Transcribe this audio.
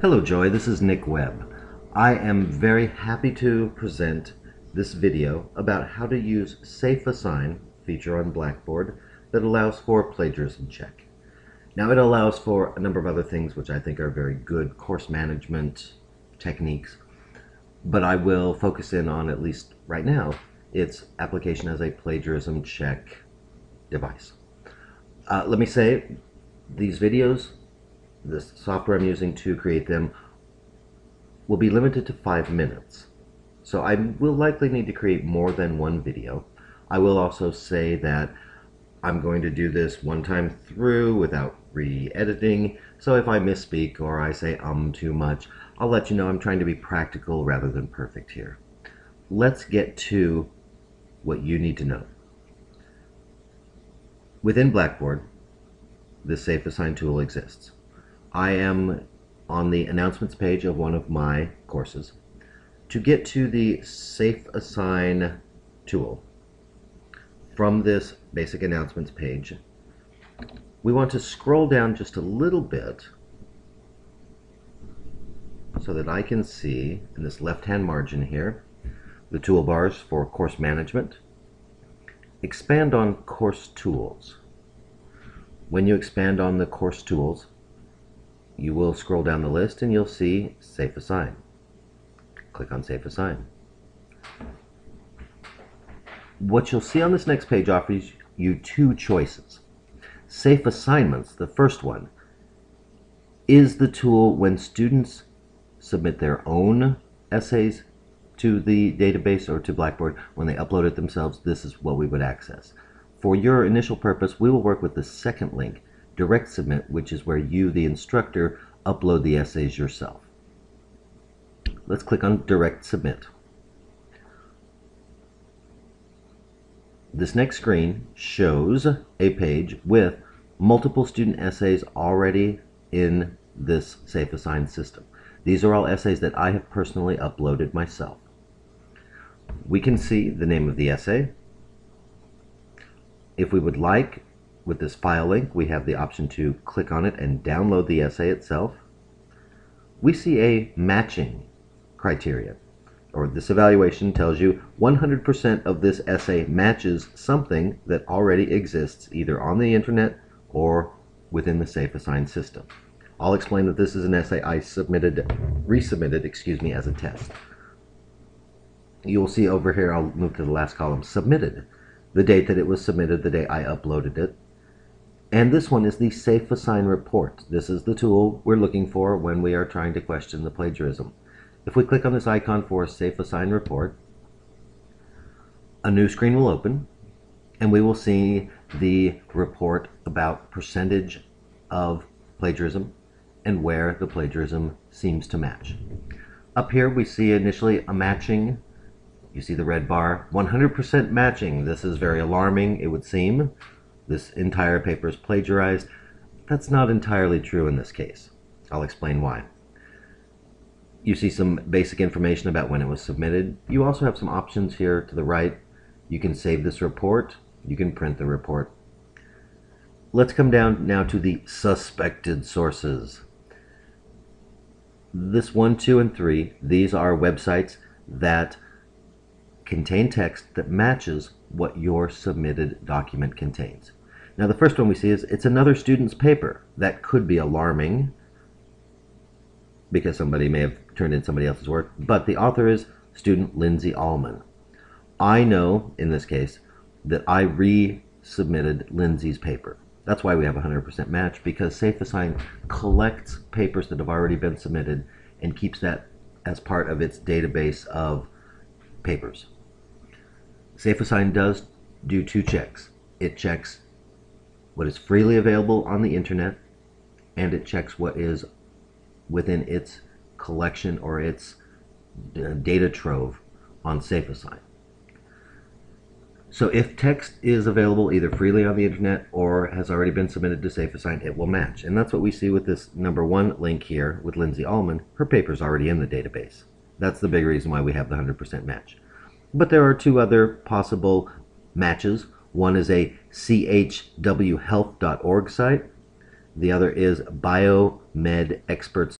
Hello Joy, this is Nick Webb. I am very happy to present this video about how to use SafeAssign feature on Blackboard that allows for plagiarism check. Now it allows for a number of other things which I think are very good course management techniques, but I will focus in on, at least right now, its application as a plagiarism check device. Let me say, these videos, this software I'm using to create them, will be limited to 5 minutes. So I will likely need to create more than one video. I will also say that I'm going to do this one time through without re-editing, so if I misspeak or I say too much, I'll let you know I'm trying to be practical rather than perfect here. Let's get to what you need to know. Within Blackboard, the SafeAssign tool exists. I am on the announcements page of one of my courses. To get to the SafeAssign tool, from this basic announcements page, we want to scroll down just a little bit so that I can see in this left-hand margin here the toolbars for course management. Expand on course tools. When you expand on the course tools, you will scroll down the list and you'll see SafeAssign. Click on SafeAssign. What you'll see on this next page offers you two choices. Safe Assignments, the first one, is the tool when students submit their own essays to the database or to Blackboard. When they upload it themselves, this is what we would access. For your initial purpose, we will work with the second link, Direct Submit, which is where you, the instructor, upload the essays yourself. Let's click on Direct Submit. This next screen shows a page with multiple student essays already in this SafeAssign system. These are all essays that I have personally uploaded myself. We can see the name of the essay. If we would like, with this file link, we have the option to click on it and download the essay itself. We see a matching criteria, or this evaluation tells you 100% of this essay matches something that already exists either on the internet or within the SafeAssign system. I'll explain that this is an essay I resubmitted as a test. You'll see over here, I'll move to the last column, submitted, the date that it was submitted, the day I uploaded it. And this one is the SafeAssign report. This is the tool we're looking for when we are trying to question the plagiarism. If we click on this icon for SafeAssign report, a new screen will open and we will see the report about percentage of plagiarism and where the plagiarism seems to match. Up here we see initially a matching. You see the red bar, 100% matching. This is very alarming, it would seem. This entire paper is plagiarized. That's not entirely true in this case. I'll explain why. You see some basic information about when it was submitted. You also have some options here to the right. You can save this report. You can print the report. Let's come down now to the suspected sources. This 1, 2, and 3, these are websites that contain text that matches what your submitted document contains. Now the first one we see is it's another student's paper. That could be alarming because somebody may have turned in somebody else's work, but the author is student Lindsay Allman. I know in this case that I resubmitted Lindsay's paper. That's why we have a 100% match, because SafeAssign collects papers that have already been submitted and keeps that as part of its database of papers. SafeAssign does do two checks. It checks what is freely available on the internet, and it checks what is within its collection or its data trove on SafeAssign. So if text is available either freely on the internet or has already been submitted to SafeAssign, it will match. And that's what we see with this number 1 link here with Lindsay Allman. Her paper's already in the database. That's the big reason why we have the 100% match. But there are two other possible matches. One is a chwhealth.org site. The other is biomedexperts.com.